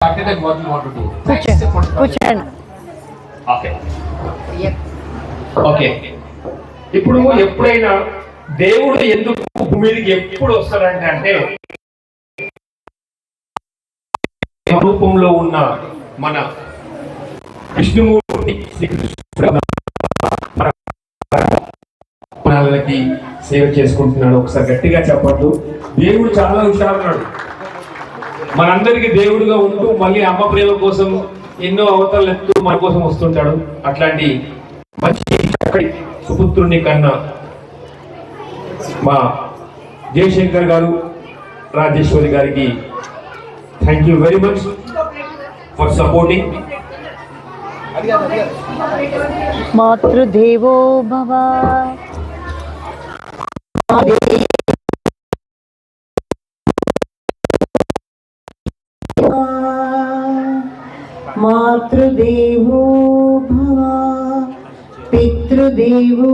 architect what you want to do. కూర్చోండి. Okay. Okay. ఇప్పుడు ఎప్పుడైనా దేవుడు ఎందుకు భూమి మీదకి ఎప్పుడు వస్తాడంటే అంటే రూపంలో ఉన్న మన విష్ణుమూర్తి శ్రీకృష్ణకి సేవ చేసుకుంటున్నాడు. ఒకసారి గట్టిగా చెప్పండు. దేవుడు చాలా హుషారున్నాడు. మనందరికీ దేవుడుగా ఉంటూ మళ్ళీ అమ్మ ప్రేమ కోసం ఎన్నో అవతలు ఎత్తు మన కోసం వస్తుంటాడు. అట్లాంటి మంచి సుపుత్రుని కన్నా మా జయశంకర్ గారు, రాజేశ్వరి గారికి thank you very much for supporting. మాతృదేవో భవ. మాతృదేవో భవ, పితృదేవో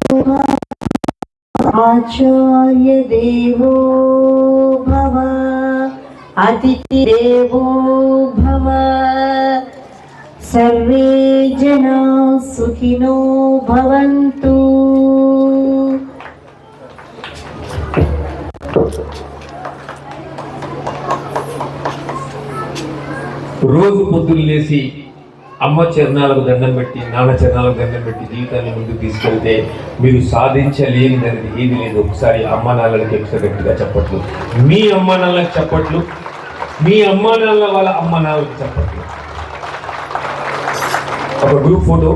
భవ, ఆచార్య దేవో భవ, అతిథి దేవో భవ. సర్వే జనా సుఖినో భవంతు. రోజు పొద్దున్న లేచి అమ్మ చరణాలకు దండం పెట్టి, నాన్న చరణాలకు దండం పెట్టి జీవితాన్ని ముందుకు తీసుకెళ్తే మీరు సాధించలేనిది ఏది లేదు. ఒకసారి అమ్మ నాన్నలకి ఒకసారి గట్టిగా చెప్పట్లు. మీ అమ్మ నాన్నలకు చెప్పట్లు, మీ అమ్మ నాన్నల వాళ్ళ అమ్మ నాన్నలకు చెప్పట్లు. ఒక గ్రూప్ ఫోటో.